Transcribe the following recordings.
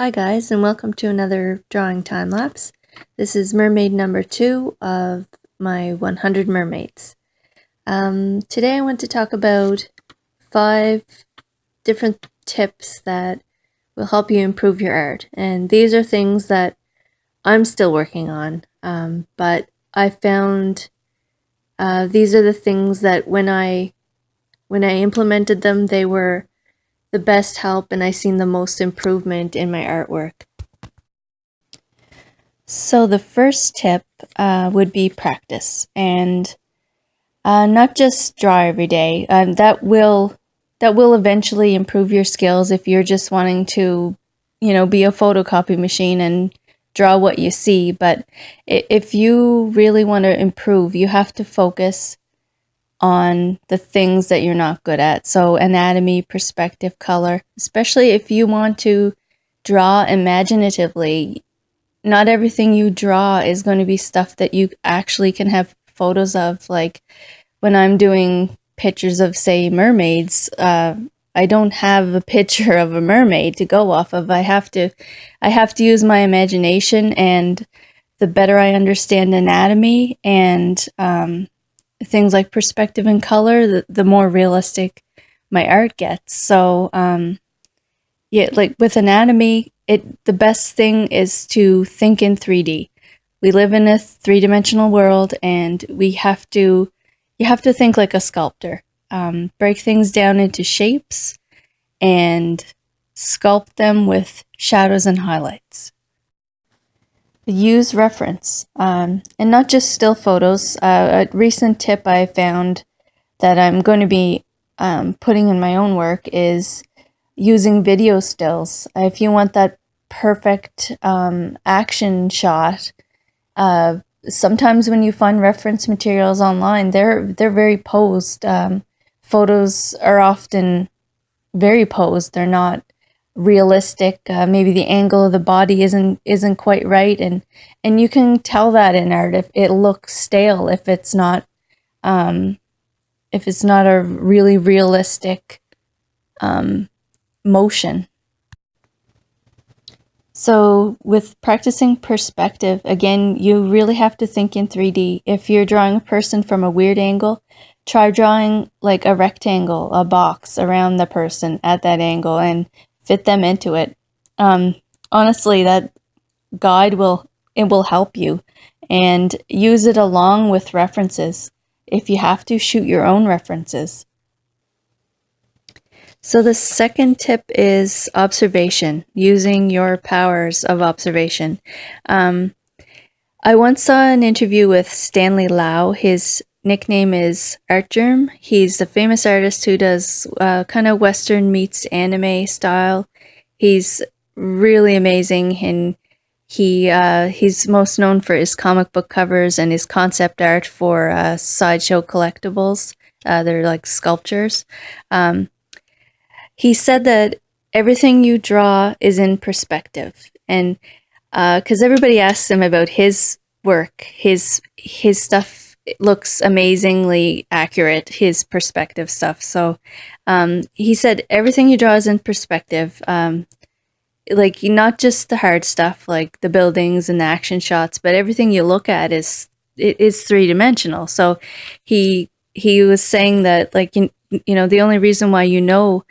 Hi guys, and welcome to another drawing time lapse. This is Mermaid number 2 of my 100 mermaids. Today I want to talk about 5 different tips that will help you improve your art. And these are things that I'm still working on, but I found these are the things that when I implemented them, they were the best help and I seen the most improvement in my artwork. So the first tip would be practice, and not just draw every day. That will eventually improve your skills if you're just wanting to, be a photocopy machine and draw what you see. But if you really want to improve, you have to focus on the things that you're not good at. So anatomy, perspective, color, especially if you want to draw imaginatively. Not everything you draw is going to be stuff that you actually can have photos of. Like when I'm doing pictures of, say, mermaids, I don't have a picture of a mermaid to go off of. I have to use my imagination, and the better I understand anatomy and things like perspective and color, the more realistic my art gets. So yeah, like with anatomy, the best thing is to think in 3D. We live in a three-dimensional world, and you have to think like a sculptor. Break things down into shapes and sculpt them with shadows and highlights. Use reference, and not just still photos. A recent tip I found that I'm going to be putting in my own work is using video stills. If you want that perfect action shot, sometimes when you find reference materials online, they're very posed. Photos are often very posed. They're not realistic. Maybe the angle of the body isn't quite right, and you can tell that in art if it looks stale, if it's not a really realistic motion. So with practicing perspective, again, you really have to think in 3D. If you're drawing a person from a weird angle, try drawing like a rectangle, a box around the person at that angle and fit them into it. Honestly, that guide will help you, and use it along with references. If you have to, shoot your own references. So the second tip is observation, using your powers of observation. I once saw an interview with Stanley Lau. His nickname is Artgerm. He's a famous artist who does kind of Western meets anime style. He's really amazing, and he's most known for his comic book covers and his concept art for sideshow collectibles. They're like sculptures. He said that everything you draw is in perspective, and because everybody asks him about his work, his stuff looks amazingly accurate, his perspective stuff. So he said everything you draw is in perspective, like not just the hard stuff like the buildings and the action shots, but everything you look at is three-dimensional. So he was saying that, like, you know, the only reason why you know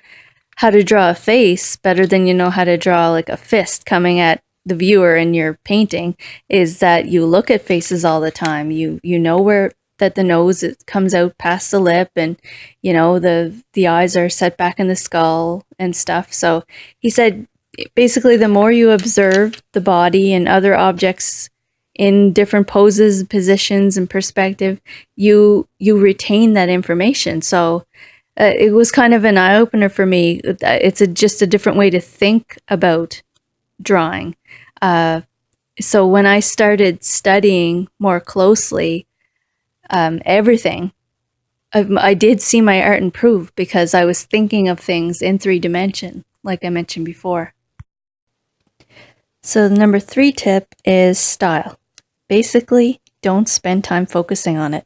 how to draw a face better than you know how to draw like a fist coming at the viewer in your painting is that you look at faces all the time. You know where that the nose comes out past the lip, and you know the eyes are set back in the skull and stuff. So he said basically the more you observe the body and other objects in different poses, positions, and perspective, you retain that information. So it was kind of an eye-opener for me. It's just a different way to think about drawing. So when I started studying more closely everything, I did see my art improve because I was thinking of things in 3D, like I mentioned before. So the number 3 tip is style. Basically, don't spend time focusing on it.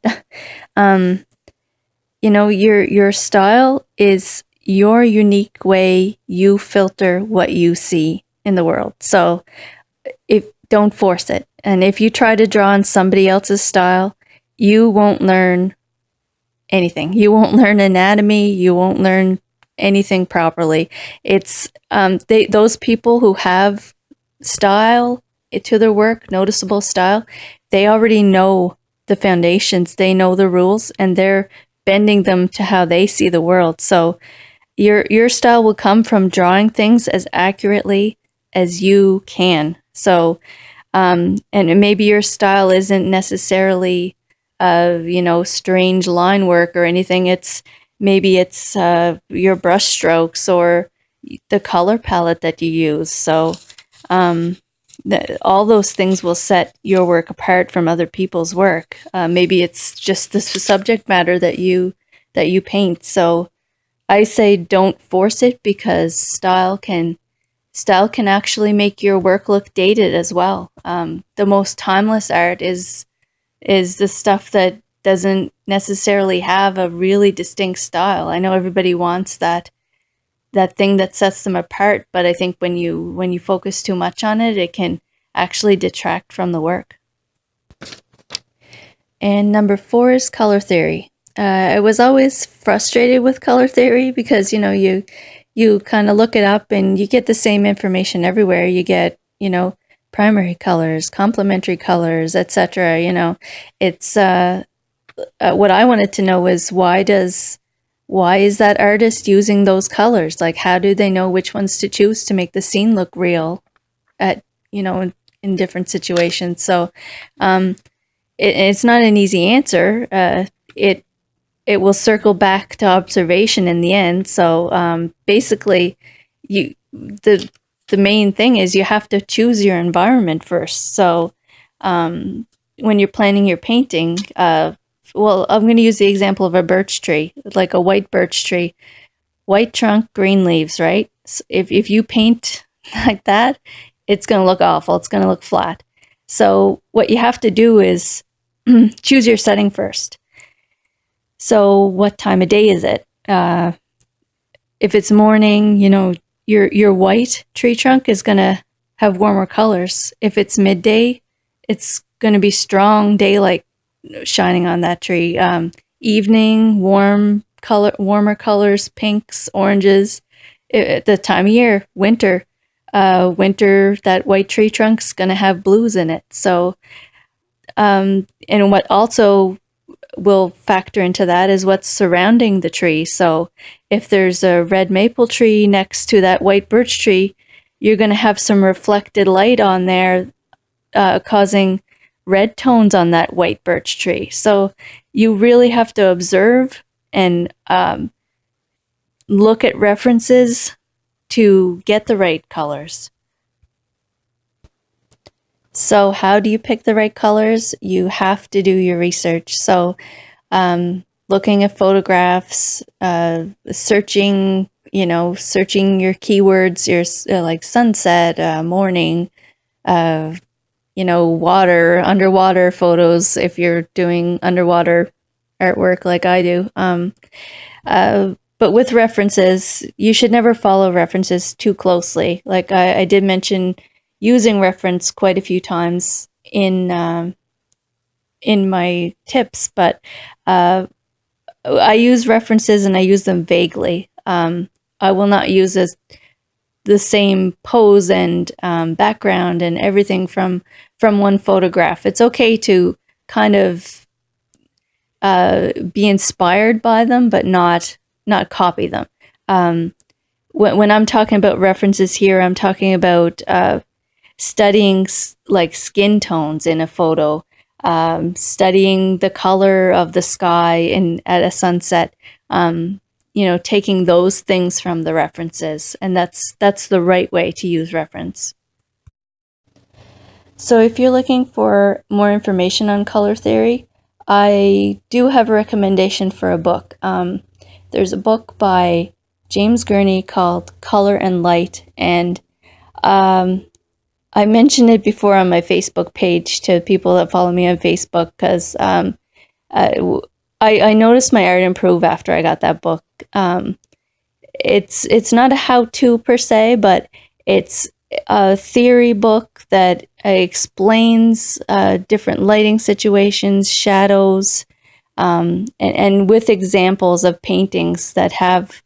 You know, your style is your unique way you filter what you see in the world. So if don't force it. And if you try to draw on somebody else's style, you won't learn anything. You won't learn anatomy. You won't learn anything properly. It's those people who have style to their work, noticeable style, they already know the foundations. They know the rules, and they're bending them to how they see the world. So your style will come from drawing things as accurately as you can. So and maybe your style isn't necessarily strange line work or anything. Maybe it's your brush strokes or the color palette that you use. So all those things will set your work apart from other people's work. Maybe it's just the subject matter that you paint. So I say don't force it, because style can actually make your work look dated as well. The most timeless art is the stuff that doesn't necessarily have a really distinct style. I know everybody wants that thing that sets them apart, but I think when you focus too much on it, it can actually detract from the work. And number 4 is color theory. I was always frustrated with color theory because you kind of look it up and you get the same information everywhere. You get primary colors, complementary colors, etc. It's what I wanted to know is why is that artist using those colors? Like, how do they know which ones to choose to make the scene look real at in different situations? So it's not an easy answer. It will circle back to observation in the end. So basically, the main thing is you have to choose your environment first. So when you're planning your painting, well, I'm going to use the example of a birch tree, like a white birch tree, white trunk, green leaves, right? So if you paint like that, it's going to look awful. It's going to look flat. So what you have to do is choose your setting first. So what time of day is it? If it's morning, your white tree trunk is going to have warmer colors. If it's midday, it's going to be strong daylight shining on that tree. Evening, warmer colors, pinks, oranges. At the time of year, winter, that white tree trunk's going to have blues in it. So, and what also will factor into that is what's surrounding the tree. So if there's a red maple tree next to that white birch tree, you're going to have some reflected light on there, causing red tones on that white birch tree. So you really have to observe and look at references to get the right colors. So how do you pick the right colors? You have to do your research. So looking at photographs, searching your keywords, your like sunset, morning, water, underwater photos if you're doing underwater artwork like I do. But with references, you should never follow references too closely. Like I did mention using reference quite a few times in my tips, but I use references and I use them vaguely. I will not use the same pose and background and everything from one photograph. It's okay to kind of be inspired by them, but not copy them. When I'm talking about references here, I'm talking about studying like skin tones in a photo, studying the color of the sky at a sunset, taking those things from the references, and that's the right way to use reference. So if you're looking for more information on color theory, I do have a recommendation for a book. There's a book by James Gurney called Color and Light, and I mentioned it before on my Facebook page to people that follow me on Facebook, because I noticed my art improve after I got that book. It's not a how-to per se, but it's a theory book that explains different lighting situations, shadows, and with examples of paintings that have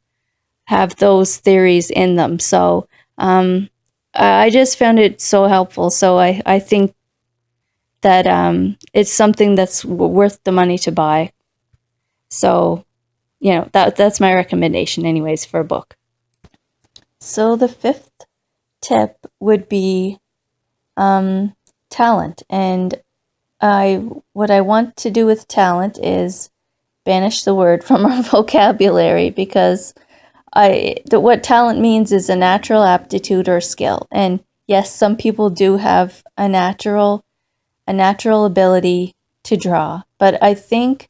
those theories in them. So I just found it so helpful. So I think that it's something that's worth the money to buy. So, you know, that's my recommendation anyways for a book. So the fifth tip would be talent. And what I want to do with talent is banish the word from our vocabulary, because what talent means is a natural aptitude or skill. And yes, some people do have a natural ability to draw, but I think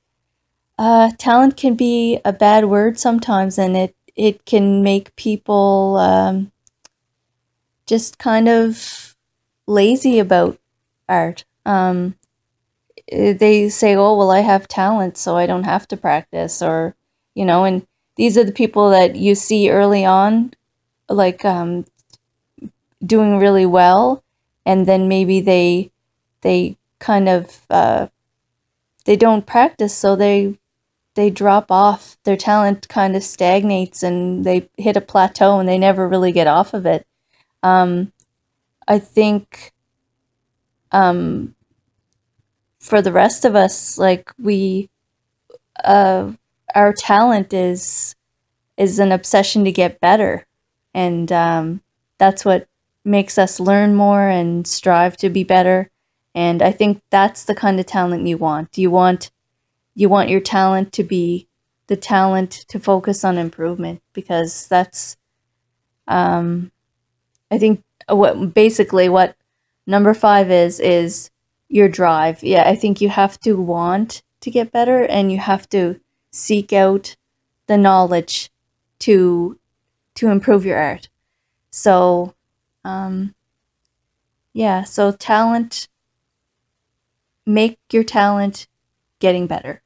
talent can be a bad word sometimes, and it can make people just kind of lazy about art. They say, oh, well, I have talent, so I don't have to practice, or, you know, and these are the people that you see early on, like doing really well, and then maybe they kind of they don't practice, so they drop off. Their talent kind of stagnates, and they hit a plateau, and they never really get off of it. I think for the rest of us, like our talent is an obsession to get better, and that's what makes us learn more and strive to be better. And I think that's the kind of talent you want. You want your talent to be the talent to focus on improvement, because that's I think what number 5 is your drive. Yeah, I think you have to want to get better, and you have to seek out the knowledge to improve your art. So, yeah, so talent, make your talent getting better.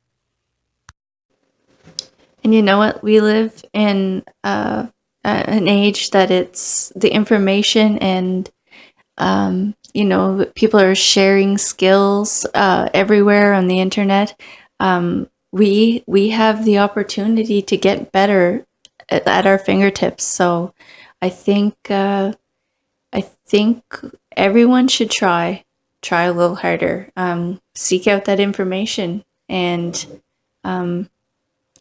And you know what? We live in an age that it's the information, and you know, people are sharing skills everywhere on the internet. We have the opportunity to get better at our fingertips. So I think everyone should try a little harder. Seek out that information, and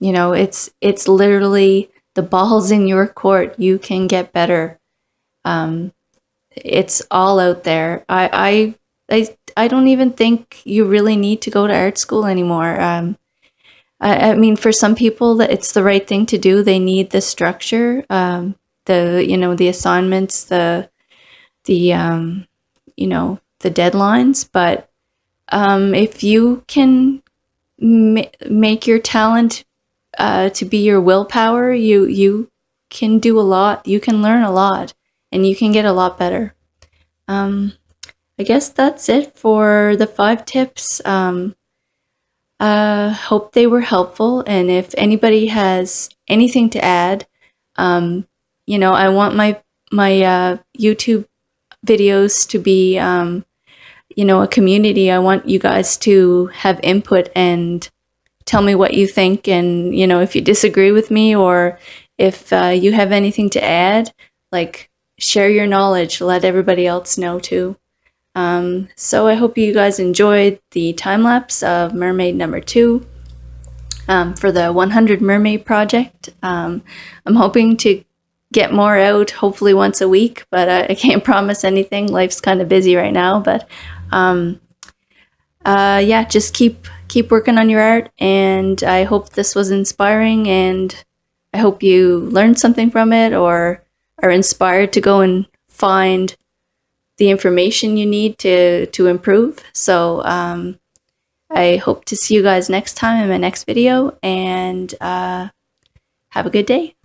you know, it's literally the ball's in your court. You can get better. It's all out there. I don't even think you really need to go to art school anymore. I mean, for some people, that it's the right thing to do. They need the structure, the assignments, the the deadlines. But if you can make your talent to be your willpower, you can do a lot. You can learn a lot, and you can get a lot better. I guess that's it for the 5 tips. Hope they were helpful, and if anybody has anything to add, I want my YouTube videos to be, a community. I want you guys to have input and tell me what you think, and if you disagree with me, or if you have anything to add, like share your knowledge, let everybody else know too. So I hope you guys enjoyed the time lapse of Mermaid number 2 for the 100 Mermaid project. I'm hoping to get more out, hopefully once a week, but I can't promise anything. Life's kind of busy right now, but yeah, just keep working on your art, and I hope this was inspiring, and I hope you learned something from it, or are inspired to go and find the information you need to improve. So I hope to see you guys next time in my next video, and have a good day.